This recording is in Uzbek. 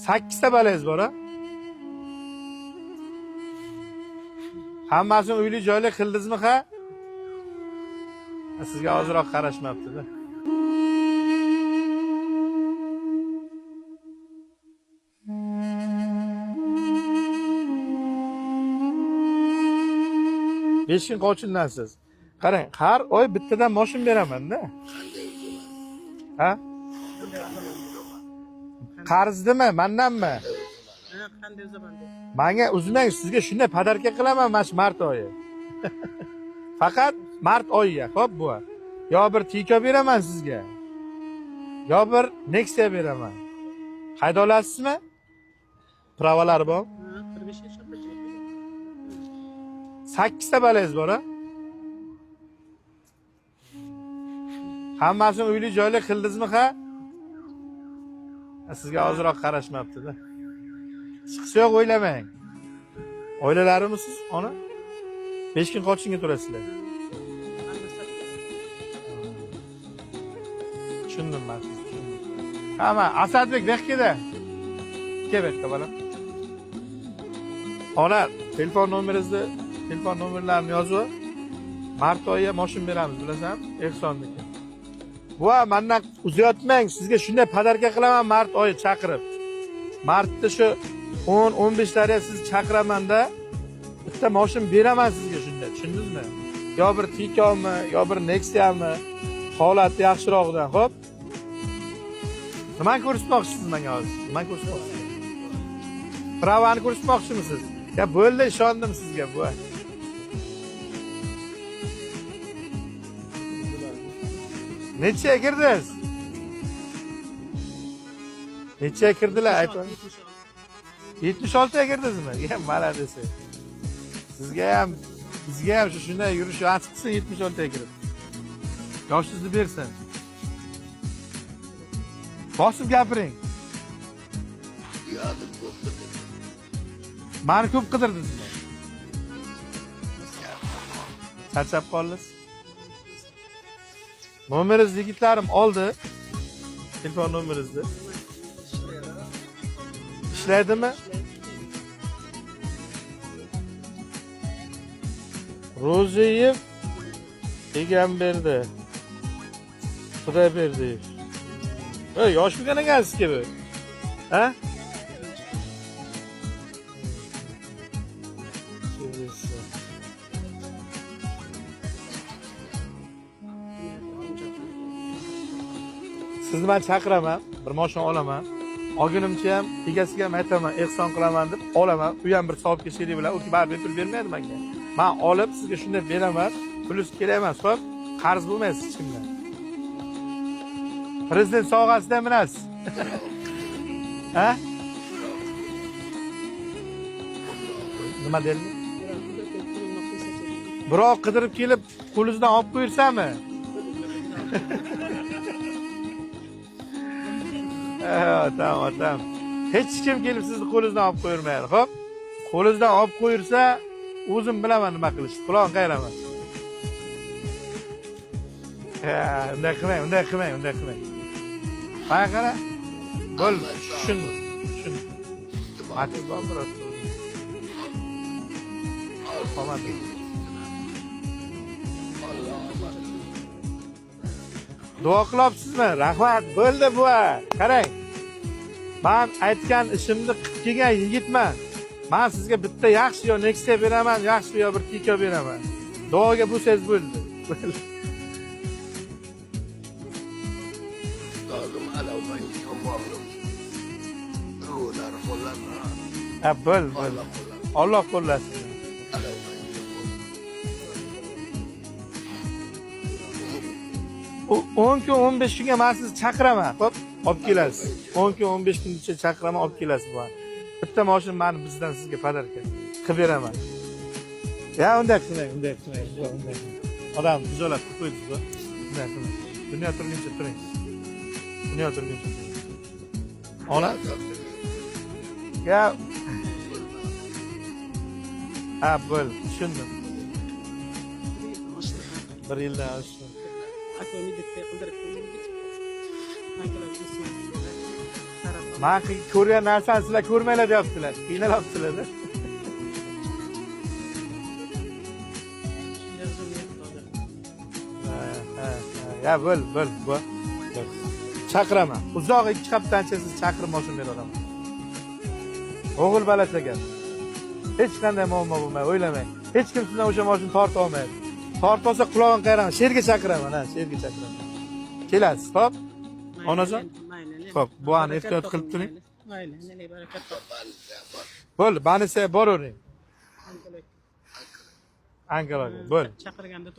8 ta balangiz bor, ha? Hammasini uyli joyli qildingizmi, ha? Sizga ozroq qarashmabdi-da. Besh kun qochindansiz. Qarang, har oy bittadan moshin beraman-da. Ha? Qarzdimi, mendanmi? Qanday zamanda? Menga uzmang, sizga shunday podarka qilaman mana shu mart oyi. Faqat mart oyiga, xo'p bu. Yo bir Tiko beraman sizga. Yo bir Nexia beraman. Hayda olasizmi? Pravolari bor. 45 yoshga 8 ta balangiz bor, ha? Hammasini uyli joyli qildingizmi, ha? Sizga ozroq qarashmabdi-da. Chiqsa yo'q o'ylamang. Oilalarimiz ona 5 kun qochinga turasizlar. Tushundim men sizni, tushundim. Hamma Asadbek bekda. Bekda bolam. Ona telefon nomerlarini yozib, mart oyiga moshin beramiz, bilasan? Ehsonniki. Voy, mendan uzayotmang, sizga shunday podarka qilaman mart oyi chaqirib. Martda shu 10-15larga sizni chaqiraman-da, bitta moshin beraman sizga shunday, tushundingizmi? Yo bir Tikomi, yo bir Nexia'mi, holati yaxshirog'idan, xo'p? Nimani ko'rsatmoqchisiz menga hozir? Nimani ko'rsatmoqchisiz? Pravani ko'rsatmoqchimisiz? Ya bo'ldi, ishondim sizga, bu. Necha kirdingiz? Necha kirdilar ayting. 76 ga kirdingizmi? Ya malades. Sizga ham, bizga ham shunday yurish achqisi 76 ga kirdi. Yoshingizni bersin. Bosib gapiring. Meni ko'p qidirdingizmi? Charchab qoldingiz. Nomeringizni yigitlarim oldi. Telefon nomeringizni. İşlaydimi? Ro'ziyev Egamberdi. Xudo berdi. Ey, yoshmikan ekansiz ki bu? Ha? Sizni men chaqiraman, bir moshin olaman. Olgunimcha ham egasiga ham aytaman, ehson qilaman deb olaman. U ham bir savobga sherik bilan, u baribir pul bermaydi menga. Men olib sizga shunday beraman, pulus kerak emas, xo'p? Qarz bo'lmaysiz hech kimdan. Prezident sovg'asidan minasiz. Ha? Nima dedi? Biroq qidirib kelib, qo'lingizdan olib qo'yirsami? Tamam. Hech kim kelib sizni qo'lingizdan olib qo'ymaydi, xo'p? Qo'lingizdan olib qo'yirsa, o'zim bilaman nima qilishni. Quloq qayraman. Unday qilmang. Mana qara. Bo'l, tushundim. Matiz bor biroz. Qolmadi. Duo qilyapsizmi? Rahmat. Bo'ldi bu. Qarang. Men aytgan ishimni qilib kelgan yigitman. Men sizga bitta yaxshi yo Nexia beraman, yaxshi yo bir Tiko beraman. Duoga bo'lsangiz bo'ldi. Ha, bo'l. Alloh qo'llasin. 10 kun 15 kunga men sizni chaqiraman, xo'p? Olib kelasiz. 10 kun 15 kungacha chaqiraman, olib kelasiz bu. Bitta moshin meni bizdan sizga podarka qilib beraman. Ya unday qilmang. Odam tijorat qilib qo'ydi bu. Unday qilmang. Dunyo turguncha turing. Ona. Ya. Ha, bo'l, tushundim. Bir yildan oshdi. Men ko'rgan narsani sizlar ko'rmanglar deyaptilar. Qiynalyaptilar-da. Ya bo'l. Chaqiraman. Uzoq 2 haftadan siz chaqirib mashina beraman. O'g'il bola ekan. Hech qanday muammo bo'lmaydi, o'ylamang. Hech kim sizdan o'sha mashina torta olmaydi. Torta olsa qulog'ini qayraman, sherga chaqiraman, sherga chaqiraman. Kelasiz, xo'p? Onajon? Xo'p, bu ani ehtiyot qilib turing. Mayli, nene barakat. Bo'l, banisi boravering. Ankalarga, bo'l. Chaqirganda